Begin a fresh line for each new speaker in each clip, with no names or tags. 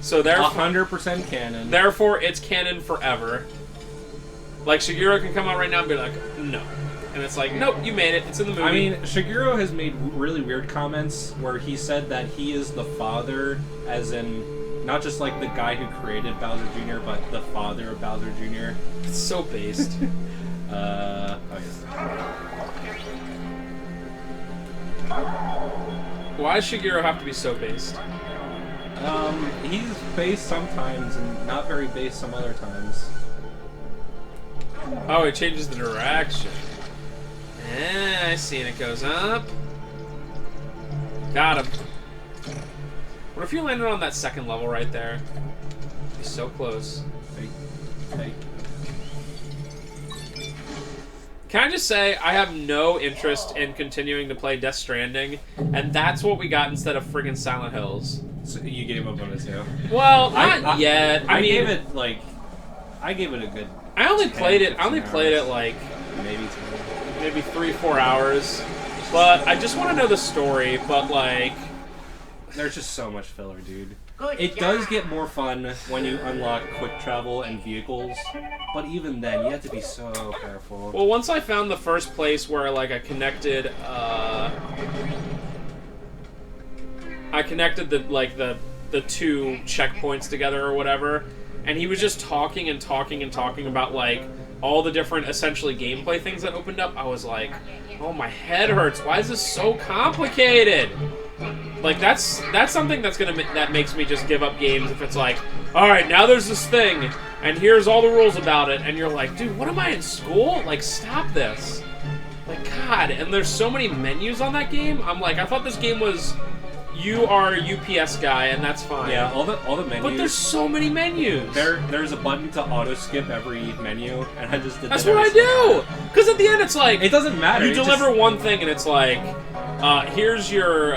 So therefore,
100% canon.
Therefore, it's canon forever. Like, Shigeru can come out right now and be like, no. And it's like, nope, you made it. It's in the movie.
I mean, Shigeru has made really weird comments where he said that he is the father, as in, not just like the guy who created Bowser Jr., but the father of Bowser Jr.
It's so based.
Oh yeah.
Why does Shigeru have to be so based?
He's based sometimes and not very based some other times.
Oh, it changes the direction. I see, and it goes up. Got him. What if you landed on that second level right there? You'd be so close.
Hey.
Can I just say, I have no interest in continuing to play Death Stranding, and that's what we got instead of friggin' Silent Hills.
So you gave up on it too?
Well, not yet. I mean,
gave it a good.
I only
10,
played it.
15 hours.
Like
maybe
3-4 hours. But I just want to know the story. But like,
there's just so much filler, dude. It does get more fun when you unlock quick travel and vehicles, but even then, you have to be so careful.
Well, once I found the first place where like I connected the two checkpoints together or whatever, and he was just talking and talking and talking about like all the different essentially gameplay things that opened up. I was like, oh, my head hurts. Why is this so complicated? Like that's something that makes me just give up games if it's like, all right, now there's this thing and here's all the rules about it, and you're like, dude, what am I in school? Like, stop this. Like, God, and there's so many menus on that game. I'm like, I thought this game was you are a UPS guy and that's fine.
Yeah, all the menus.
But there's so many menus.
There's a button to auto skip every menu, and I just did that.
That's what I do. Because at the end it's like
it doesn't matter.
You deliver one thing and it's like, here's your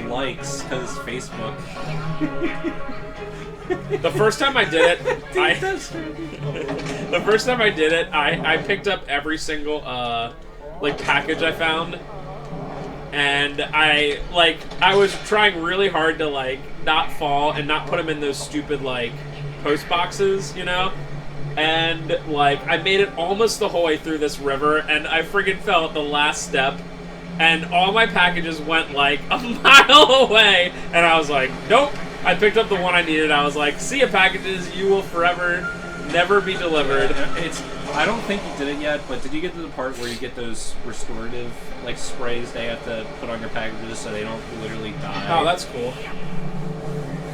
likes because Facebook.
The first time I did it, I picked up every single like package I found, and I was trying really hard to like not fall and not put them in those stupid like post boxes, you know. And like I made it almost the whole way through this river, and I friggin' fell at the last step, and all my packages went like a mile away, and I was like, nope. I picked up the one I needed. I was like, see ya, packages, you will forever never be delivered.
I don't think you did it yet, but did you get to the part where you get those restorative like sprays they have to put on your packages so they don't literally die?
Oh, that's cool.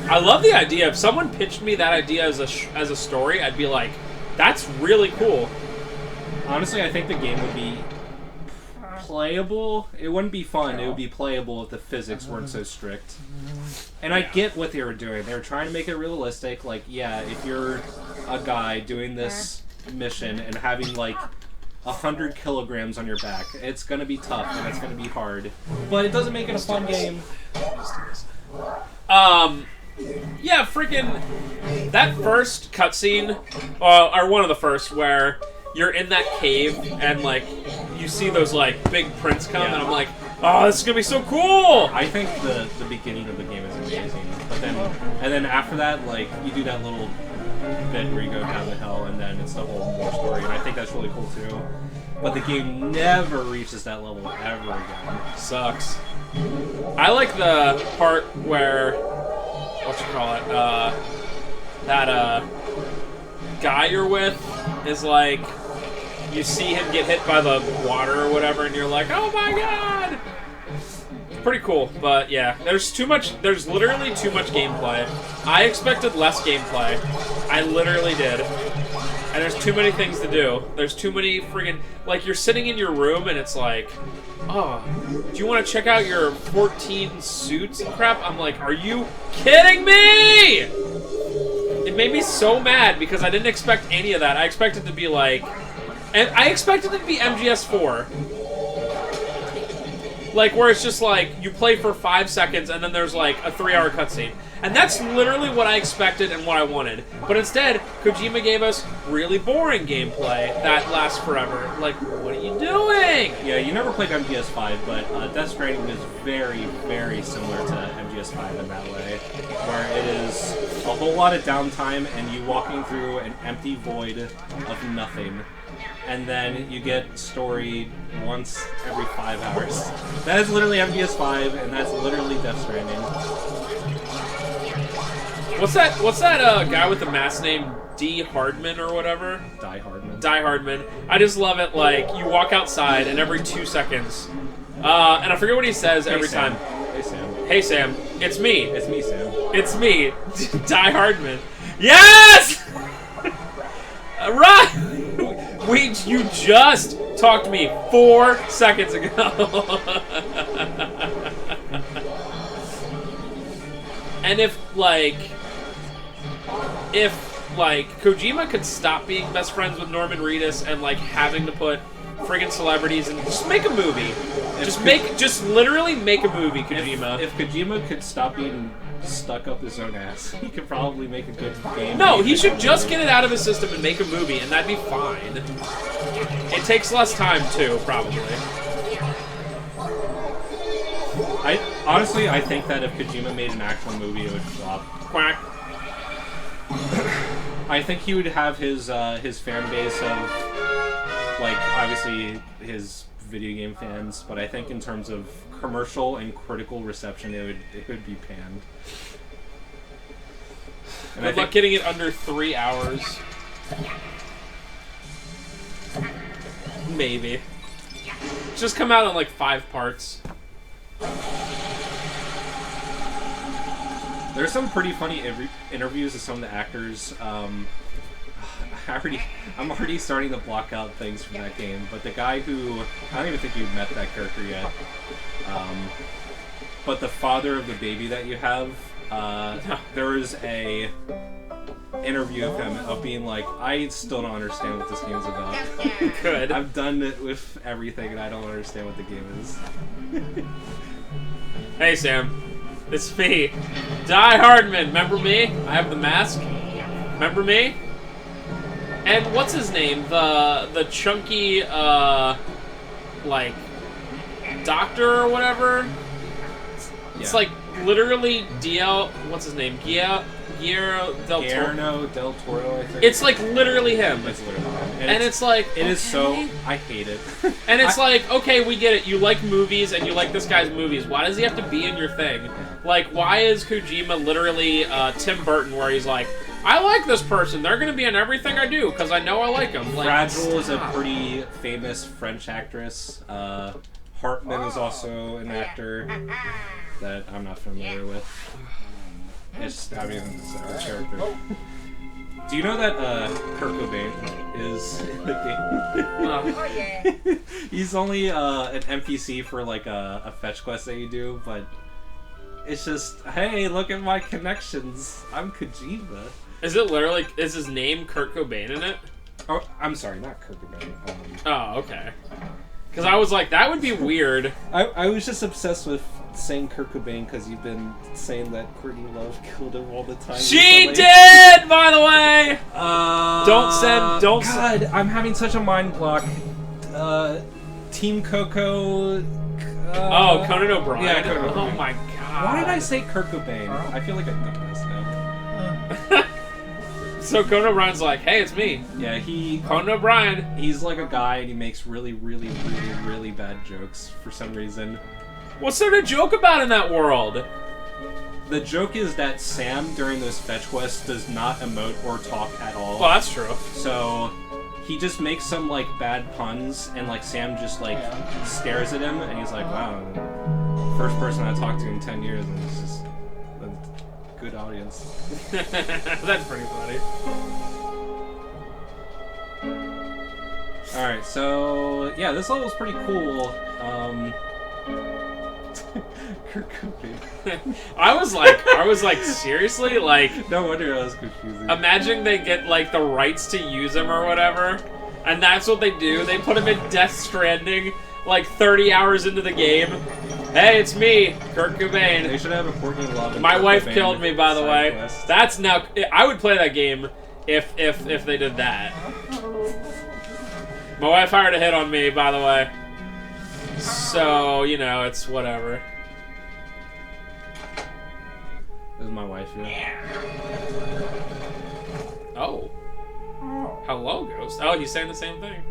I love the idea. If someone pitched me that idea as a story, I'd be like, that's really cool.
Honestly, I think the game would be playable. It wouldn't be fun. It would be playable if the physics weren't so strict. And I get what they were doing. They were trying to make it realistic. Like, yeah, if you're a guy doing this mission and having like 100 kilograms on your back, it's gonna be tough and it's gonna be hard. But it doesn't make it a fun game.
Yeah, freaking that first cutscene, or one of the first, where you're in that cave and like you see those like big prints come, and I'm like, oh, this is gonna be so cool.
I think the beginning of the game is amazing, but then after that, like you do that little bit where you go down the hill, and then it's the whole more story, and I think that's really cool too. But the game never reaches that level ever again.
Sucks. I like the part where that guy you're with is like, you see him get hit by the water or whatever, and you're like, oh my god! Pretty cool, but yeah, there's literally too much gameplay. I expected less gameplay. I literally did. And there's too many things to do. There's too many friggin', like, you're sitting in your room and it's like, oh, do you want to check out your 14 suits and crap? I'm like, are you kidding me? It made me so mad because I didn't expect any of that. I expected to be like, and I expected it to be MGS4. Like, where it's just like, you play for 5 seconds and then there's like a 3-hour cutscene. And that's literally what I expected and what I wanted. But instead, Kojima gave us really boring gameplay that lasts forever. Like, what are you doing?
Yeah, you never played MGS5, but Death Stranding is very, very similar to MGS5 in that way. Where it is a whole lot of downtime and you walking through an empty void of nothing. And then you get story once every 5 hours. That is literally MGS5, and that's literally Death Stranding.
What's that guy with the mask name D. Hardman or whatever?
Die Hardman.
Die Hardman. I just love it, like, you walk outside and every 2 seconds, and I forget what he says every time.
Hey Sam.
Hey Sam, it's me.
It's me, Sam.
It's me, Die Hardman. Yes! Right! You just talked to me 4 seconds ago. And if Kojima could stop being best friends with Norman Reedus and like having to put friggin' celebrities and just make a movie. Just literally make a movie, Kojima.
If Kojima could stop being stuck up his own ass, he could probably make a good game.
No, he should just get it out of his system and make a movie, and that'd be fine. It takes less time too, probably.
Honestly, I think that if Kojima made an actual movie, it would flop.
Quack.
I think he would have his fan base of, like, obviously his video game fans, but I think in terms of commercial and critical reception, it would be panned. And
Good luck getting it under 3 hours. Maybe. Just come out in like 5 parts.
There's some pretty funny interviews with some of the actors. I'm already starting to block out things from that game, but the guy who, I don't even think you've met that character yet, but the father of the baby that you have, there was a interview of him of being like, I still don't understand what this game's about.
Good.
I've done it with everything and I don't understand what the game is.
Hey Sam, it's me, Die Hardman. Remember me? I have the mask. Remember me? And what's his name? The chunky like doctor or whatever. It's like literally what's his name? Guillermo del
Toro, I think.
It's like literally him.
It's literally him.
And it's like,
it is so, I hate it.
And it's like, okay, we get it. You like movies and you like this guy's movies. Why does he have to be in your thing? Like, why is Kojima literally Tim Burton, where he's like, I like this person. They're gonna be in everything I do because I know I like them. Like,
Fragile is a pretty famous French actress. Hartman is also an actor that I'm not familiar with. It's, I mean, it's a character. Do you know that Kurt Cobain is in the game? He's only an NPC for like a fetch quest that you do, but it's just, hey, look at my connections. I'm Kojima.
Is it literally, is his name Kurt Cobain in it?
Oh, I'm sorry, not Kurt Cobain.
Oh, okay. Because I was like, that would be weird.
I was just obsessed with saying Kurt Cobain because you've been saying that Courtney Love killed him all the time.
She did, by the way.
God, I'm having such a mind block. Team Coco.
Conan O'Brien.
Yeah, Conan O'Brien.
Oh my god.
Why did I say Kurt Cobain? I feel like I've done this now.
So Conan O'Brien's like, hey, it's me.
Yeah,
Conan O'Brien.
He's like a guy and he makes really, really, really, really bad jokes for some reason.
What's there to joke about in that world?
The joke is that Sam, during those fetch quests, does not emote or talk at all.
Well, that's true.
So he just makes some like bad puns, and like Sam just like stares at him, and he's like, "Wow, first person I talked to in 10 years," and it's just a good audience.
That's pretty funny.
All right, so yeah, this level's pretty cool. Kurt Cobain.
I was like, seriously? Like,
no wonder I was confusing.
Imagine they get, like, the rights to use him or whatever, and that's what they do. They put him in Death Stranding, like, 30 hours into the game. Hey, it's me, Kurt Cobain.
They should have a Courtney Love.
My
Kurt
wife
Cobain
killed me, by the way.
quest.
That's now... I would play that game if they did that. My wife hired a hit on me, by the way. So, you know, it's whatever.
This is my wife here.
Oh. Hello, Ghost. Oh, he's saying the same thing.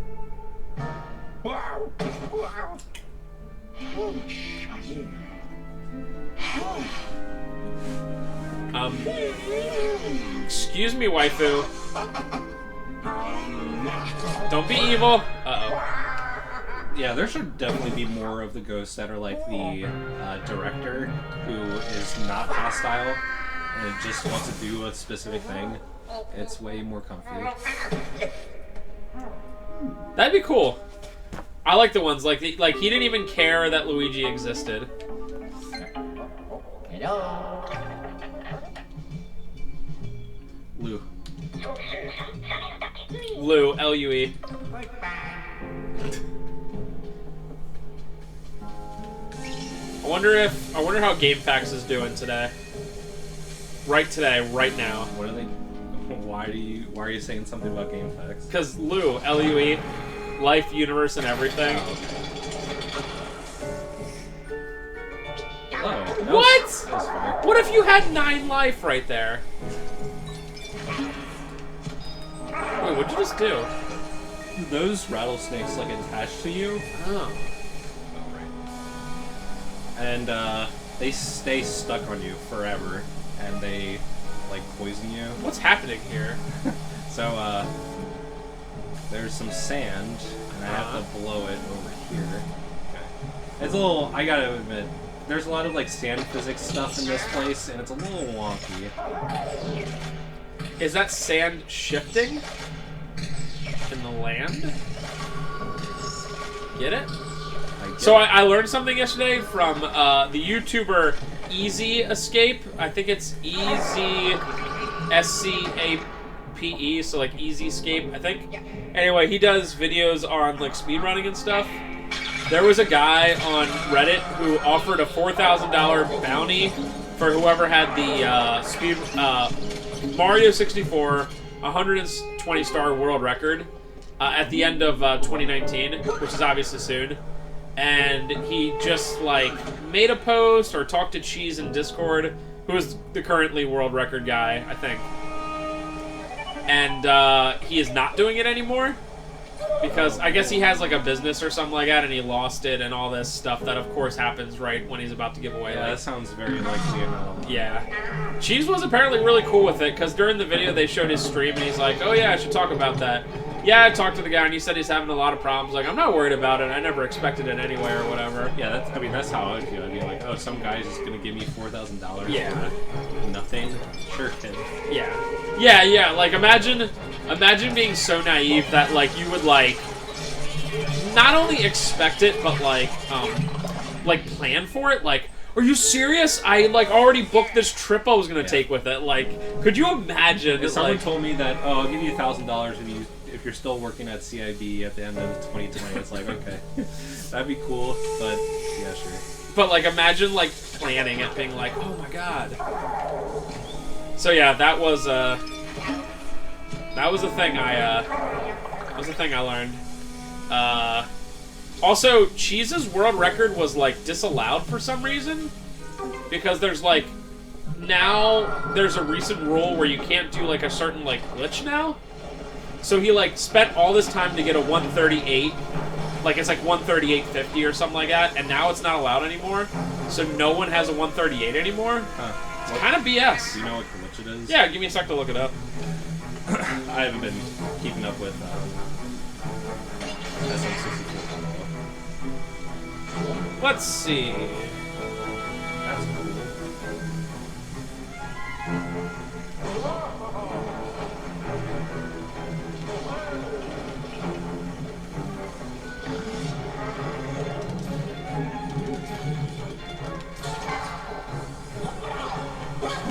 Excuse me, waifu. Don't be evil. Uh-oh.
Yeah, there should definitely be more of the ghosts that are like the director who is not hostile and just wants to do a specific thing. It's way more comfy.
That'd be cool. I like the ones like he didn't even care that Luigi existed.
Hello.
Lou.
Lou, L-U-E. I wonder how GameFAQs is doing today. Right today, right now.
What are they? Why are you saying something about GameFAQs?
Because Lou, L-U-E, life, universe, and everything.
Oh,
What?
That was fair.
What if you had 9 life right there? Wait, what'd you just do?
Those rattlesnakes like attached to you.
Oh.
And they stay stuck on you forever, and they like poison you.
What's happening here?
So there's some sand, and I have to blow it over here. Okay. It's a little. I gotta admit, there's a lot of like sand physics stuff in this place, and it's a little wonky.
Is that sand shifting in the land? Get it? So I learned something yesterday from the YouTuber Easy Escape. I think it's Easy S-C-A-P-E, so like Easy Escape, I think. Anyway, he does videos on like speedrunning and stuff. There was a guy on Reddit who offered a $4,000 bounty for whoever had the Mario 64 120-star world record at the end of 2019, which is obviously soon. And he just, like, made a post or talked to Cheese in Discord, who is the currently world record guy, I think. And he is not doing it anymore. Because I guess he has, like, a business or something like that, and he lost it and all this stuff that, of course, happens right when he's about to give away.
Yeah,
like,
that sounds very likely enough.
Yeah. Cheese was apparently really cool with it, because during the video they showed his stream, and he's like, oh yeah, I should talk about that. Yeah, I talked to the guy, and he said he's having a lot of problems. Like, I'm not worried about it. I never expected it anyway, or whatever.
Yeah, that's how I would feel. I'd be like, oh, some guy's just gonna give me $4,000
Yeah.
for nothing. Sure, kid.
Yeah. Yeah. Like, imagine being so naive that, like, you would, like, not only expect it, but, like, plan for it. Like, are you serious? I, like, already booked this trip I was gonna take with it. Like, could you imagine?
If someone
like,
told me that, oh, I'll give you $1,000 if you're still working at CIB at the end of 2020, it's like, okay, that'd be cool, but yeah, sure.
But, like, imagine, like, planning it, being like, oh my god. So yeah, that was a thing I learned. Also, Cheese's world record was, like, disallowed for some reason, because there's, like, now there's a recent rule where you can't do, like, a certain, like, glitch now. So he, like, spent all this time to get a 138, like, it's like 138.50 or something like that, and now it's not allowed anymore, so no one has a 138 anymore.
Huh.
It's kind of BS.
Do you know what glitch it is?
Yeah, give me a sec to look it up.
I haven't been keeping up with SM64.
Let's see.
That's cool.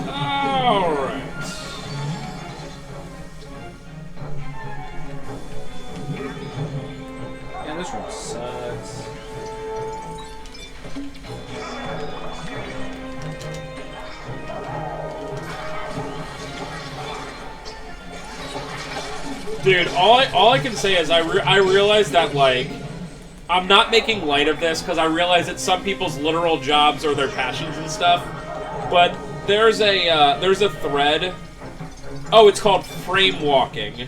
Alright.
Yeah, this one sucks.
Dude, all I can say is I realize that, like, I'm not making light of this because I realize that some people's literal jobs are their passions and stuff, but there's a thread. Oh, it's called frame walking.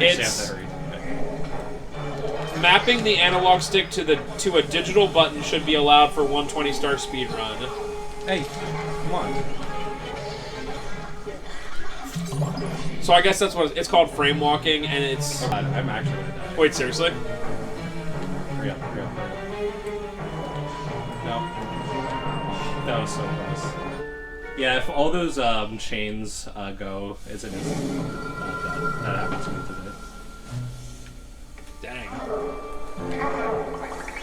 It's mapping the analog stick to a digital button should be allowed for 120-star speedrun.
Hey, come on.
So I guess that's what it's called, frame walking, and it's.
Oh, I'm actually gonna die.
Wait, seriously?
Hurry up, hurry up, hurry up. No. That was so close. Yeah, if all those chains go, it's an instant. That happens to me today.
Dang.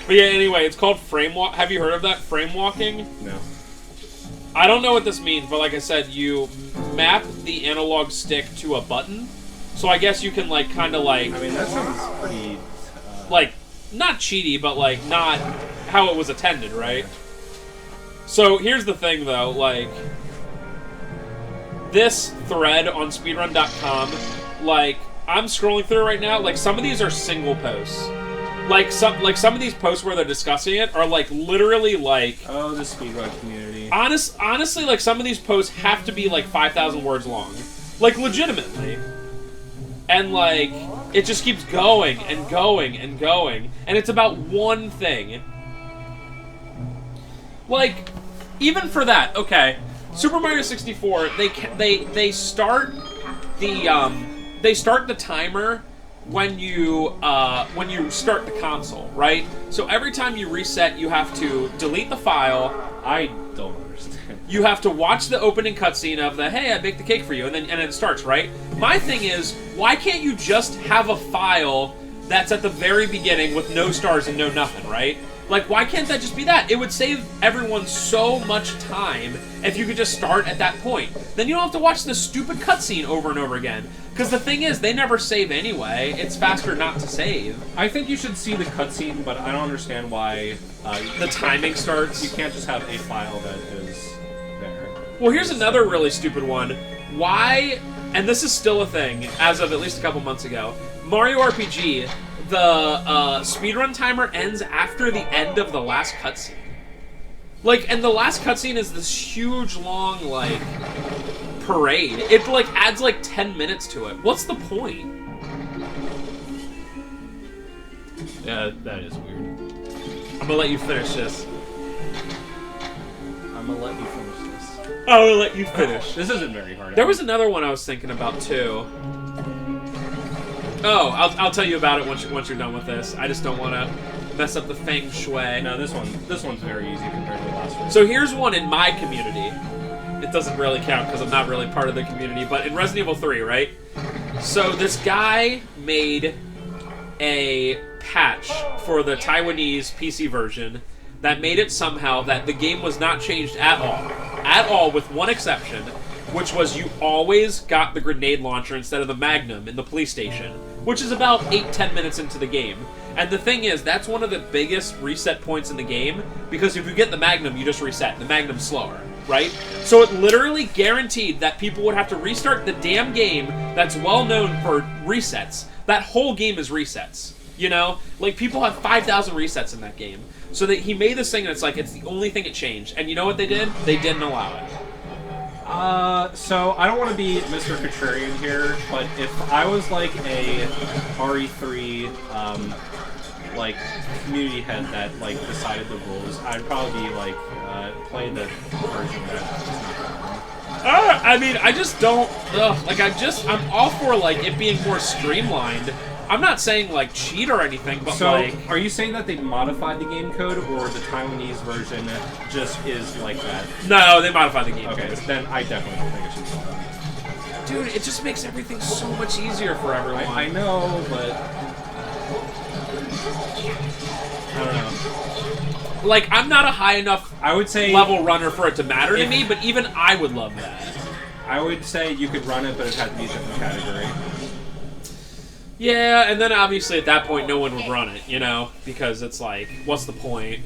But yeah, anyway, it's called frame walk. Have you heard of that? Frame walking?
No.
I don't know what this means, but like I said, you map the analog stick to a button. So I guess you can, like, kind of like...
I mean, that sounds pretty...
like, not cheaty, but, like, not how it was intended, right? So here's the thing, though, like... This thread on speedrun.com, like, I'm scrolling through it right now, like, some of these are single posts. Like some of these posts where they're discussing it are, like, literally, like...
Oh, the speedrun community.
Honestly, like, some of these posts have to be, like, 5,000 words long. Like, legitimately. And, like, it just keeps going and going and going. And it's about one thing. Like, even for that, okay. Super Mario 64, they start the timer when you start the console, right? So every time you reset, you have to delete the file.
I don't understand.
You have to watch the opening cutscene of the, hey, I baked the cake for you, and then it starts, right? My thing is, why can't you just have a file that's at the very beginning with no stars and no nothing, right? Like, why can't that just be that? It would save everyone so much time if you could just start at that point. Then you don't have to watch the stupid cutscene over and over again. Because the thing is, they never save anyway. It's faster not to save.
I think you should see the cutscene, but I don't understand why...
the timing starts.
You can't just have a file that is there.
Well, here's another really stupid one. Why, and this is still a thing, as of at least a couple months ago, Mario RPG... the speedrun timer ends after the end of the last cutscene. Like, and the last cutscene is this huge, long, like, parade. It, like, adds, like, 10 minutes to it. What's the point?
Yeah, that is weird.
I'm gonna let you finish this.
I'm gonna let you finish this.
I will let you finish.
This isn't very hard.
There was another one I was thinking about, too. Oh, I'll tell you about it once you're done with this. I just don't want to mess up the feng shui.
No, this one's very easy compared to the last one.
So here's one in my community. It doesn't really count because I'm not really part of the community, but in Resident Evil 3, right? So this guy made a patch for the Taiwanese PC version that made it somehow that the game was not changed at all, with one exception, which was you always got the grenade launcher instead of the Magnum in the police station, which is about 8-10 minutes into the game. And the thing is, that's one of the biggest reset points in the game, because if you get the Magnum, you just reset. The Magnum's slower, right? So it literally guaranteed that people would have to restart the damn game that's well known for resets. That whole game is resets, you know? Like, people have 5,000 resets in that game. So that he made this thing, and it's like, it's the only thing it changed. And you know what they did? They didn't allow it.
So I don't want to be Mr. Contrarian here, but if I was like a RE3, like community head that like decided the rules, I'd probably be like play the version that.
I mean, I just don't. Like, I'm all for like it being more streamlined. I'm not saying like cheat or anything, but
so,
like.
Are you saying that they modified the game code, or the Taiwanese version just is like that?
No, they modified the game code.
Okay, then I definitely don't think it should be done.
Dude, it just makes everything so much easier for everyone.
I know, but I don't know.
Like, I'm not a high enough
I would say
level runner for it to matter to me, but even I would love that.
I would say you could run it, but it had to be a different category.
Yeah, and then obviously at that point no one would run it, you know? Because it's like, what's the point?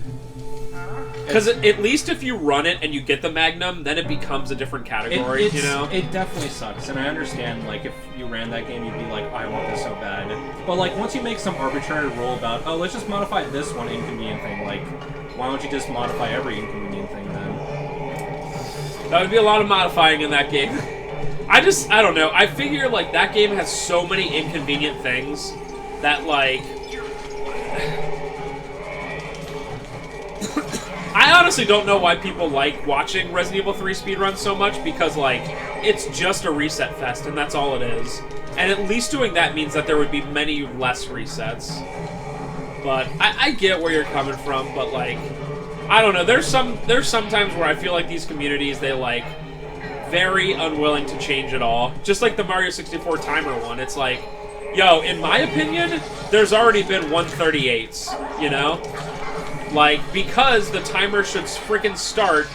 Because at least if you run it and you get the Magnum, then it becomes a different category, you know?
It definitely sucks, and I understand, like, if you ran that game, you'd be like, I want this so bad. But, like, once you make some arbitrary rule about, oh, let's just modify this one inconvenient thing, like Why don't you just modify every inconvenient thing then?
That would be a lot of modifying in that game. I don't know. I figure, like, that game has so many inconvenient things that, like... I honestly don't know why people like watching Resident Evil 3 speedruns so much, because, like, it's just a reset fest, and that's all it is. And at least doing that means that there would be many less resets. But I get where you're coming from, but, like, I don't know. There's some times where I feel like these communities, they, like, very unwilling to change at all. Just like the Mario 64 timer one. It's like, yo, in my opinion, there's already been 138s, you know? Like, because the timer should freaking start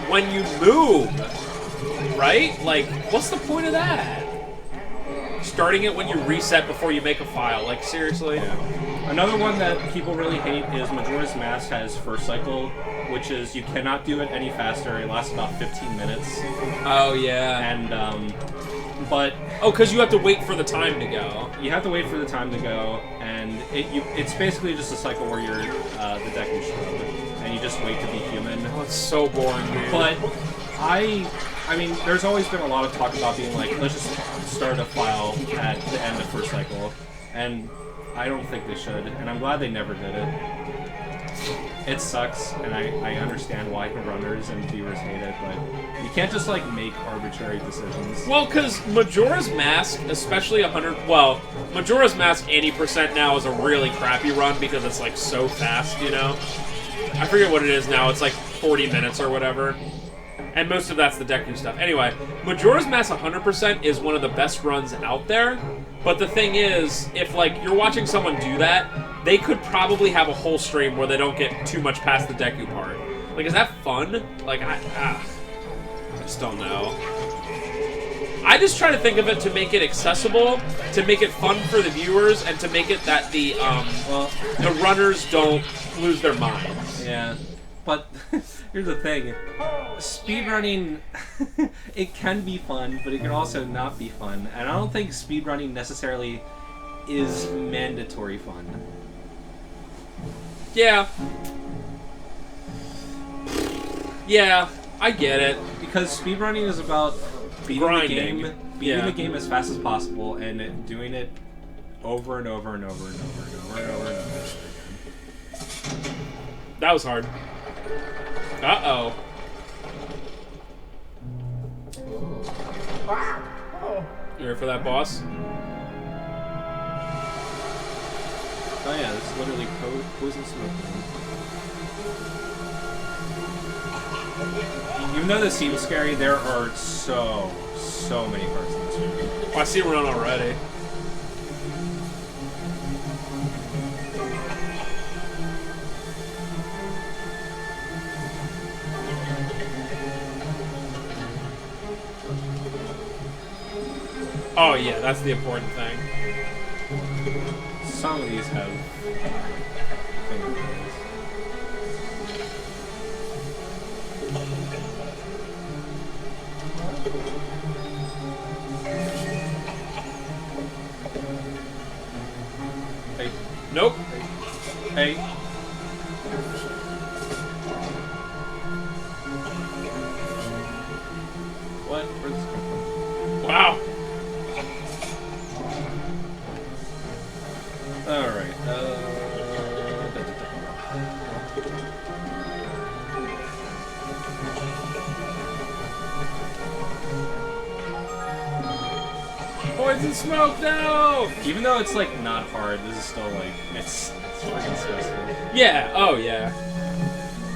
when you move, right? Like, what's the point of that? Starting it when you reset before you make a file. Like, seriously?
Yeah. Another one that people really hate is Majora's Mask has first cycle, which is you cannot do it any faster. It lasts about 15 minutes.
Oh, yeah.
And, but...
Oh, because you have to wait for the time to go.
You have to wait for the time to go, and it's basically just a cycle where you're the Deku Shrub, and you just wait to be human.
Oh, it's so boring, dude.
But I mean, there's always been a lot of talk about being like, let's just start a file at the end of first cycle, and I don't think they should, and I'm glad they never did it. It sucks, and I understand why runners and viewers hate it, but you can't just, like, make arbitrary decisions.
Well, because Majora's Mask, especially 100... Well, Majora's Mask 80% now is a really crappy run because it's, like, so fast, you know? I forget what it is now. It's, like, 40 minutes or whatever. And most of that's the Deku stuff. Anyway, Majora's Mask 100% is one of the best runs out there, but the thing is, if, like, you're watching someone do that, they could probably have a whole stream where they don't get too much past the Deku part. Like, is that fun? Like, I just don't know. I just try to think of it to make it accessible, to make it fun for the viewers, and to make it that the runners don't lose their minds.
Yeah, but here's the thing. Speedrunning, it can be fun, but it can also not be fun. And I don't think speedrunning necessarily is mandatory fun.
Yeah. Yeah, I get it.
Because speedrunning is about beating
grinding.
the game as fast as possible and doing it over and over and over and over and over and over and over again.
That was hard. Uh-oh. You ready for that, boss?
Oh yeah, this is literally poison smoke. Even though this seems scary, there are so many parts in this movie.
Oh, I see one already. Oh yeah, that's the important thing.
Some of these have fingernails. Hey.
Nope.
Hey. What? Where'd this come from?
Wow.
Alright,
Poison smoke, no!
even though it's, like, not hard, this is still, like, it's freaking stressful.
Yeah, oh yeah.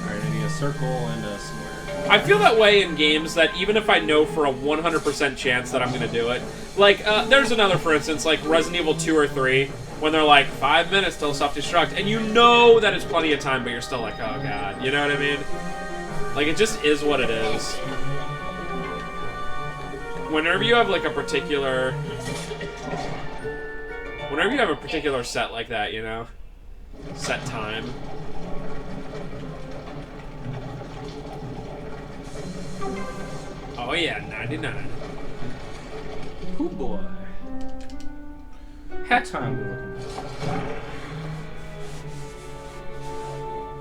Alright, I need a circle and a square.
I feel that way in games that even if I know for a 100% chance that I'm gonna do it, like, there's another, for instance, like Resident Evil 2 or 3, when they're like, 5 minutes till self-destruct, and you know that it's plenty of time, but you're still like, oh god, you know what I mean? Like, it just is what it is. Whenever you have, like, a particular... Whenever you have a particular set like that, you know? Set time. Oh yeah, 99.
Oh boy. Hat time.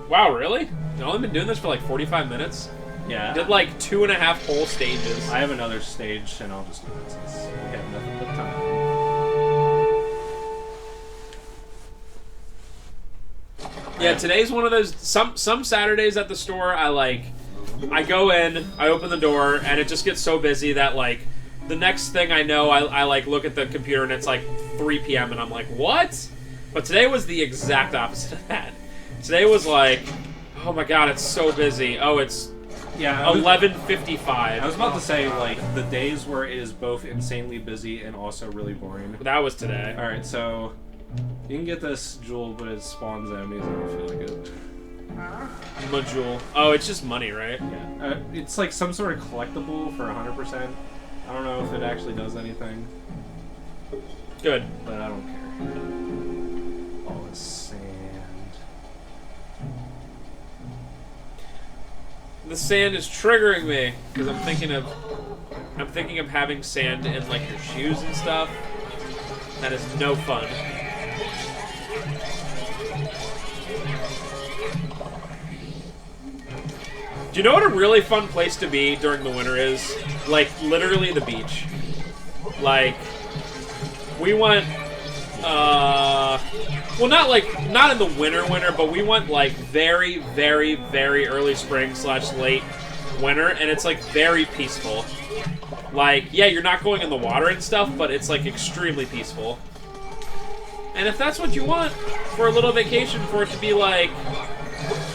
Wow, really? I've only been doing this for like 45 minutes.
Yeah.
Did like 2.5 whole stages.
I have another stage, and I'll just do it since we have nothing but time.
Yeah, today's one of those. Some Saturdays at the store, I go in, I open the door, and it just gets so busy that like the next thing I know, I like look at the computer and it's like 3 p.m. and I'm like, what? But today was the exact opposite of that. Today was like, oh my god, it's so busy. Oh, it's 11:55.
I was about to say, like, the days where it is both insanely busy and also really boring.
That was today.
Alright, so you can get this jewel, but it spawns enemies. I don't feel like it.
Majewel. Oh, it's just money, right?
Yeah. It's like some sort of collectible for 100%. I don't know if it actually does anything.
Good.
But I don't care. All this sand.
The sand is triggering me because I'm thinking of having sand in like your shoes and stuff. That is no fun. Do you know what a really fun place to be during the winter is? Like, literally the beach. Like, we went, well, not in the winter, but we went, like, very, very, very early spring / late winter, and it's, like, very peaceful. Like, yeah, you're not going in the water and stuff, but it's, like, extremely peaceful. And if that's what you want for a little vacation, for it to be, like,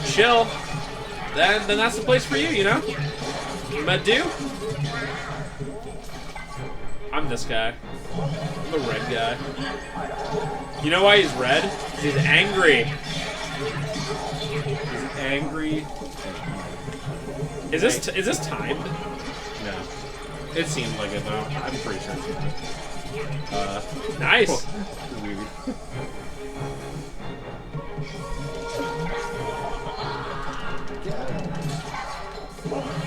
chill, then that's the place for you, you know? Btw? I'm this guy. I'm the red guy. You know why he's red? 'Cause he's angry.
He's angry.
Is this timed?
No. It seems like it though. I'm pretty sure it's not.
Nice.
Weird.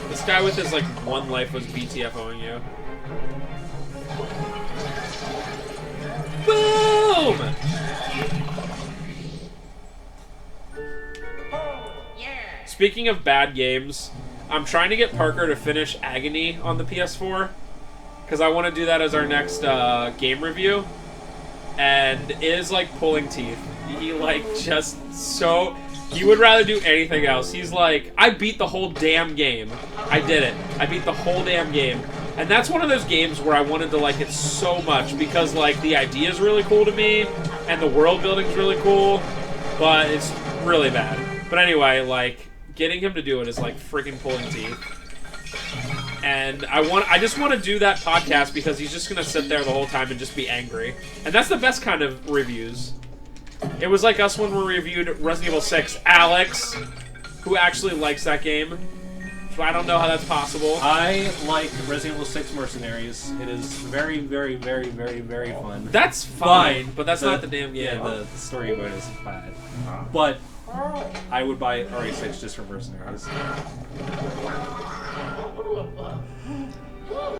This guy with his like 1 life was BTFOing you. Boom! Speaking of bad games, I'm trying to get Parker to finish Agony on the PS4 because I want to do that as our next game review, and it is like pulling teeth. He like just so. He would rather do anything else. He's like, I beat the whole damn game. I did it. I beat the whole damn game. And that's one of those games where I wanted to like it so much because like the idea is really cool to me and the world building's really cool, but it's really bad. But anyway, like getting him to do it is like freaking pulling teeth. And I just want to do that podcast because he's just gonna sit there the whole time and just be angry. And that's the best kind of reviews. It was like us when we reviewed Resident Evil 6. Alex, who actually likes that game. So I don't know how that's possible.
I like Resident Evil 6 Mercenaries. It is very, very, very, very, very fun.
That's fine, but that's not the damn game.
Yeah, the story mode is bad. But I would buy RE6 just for Mercenaries.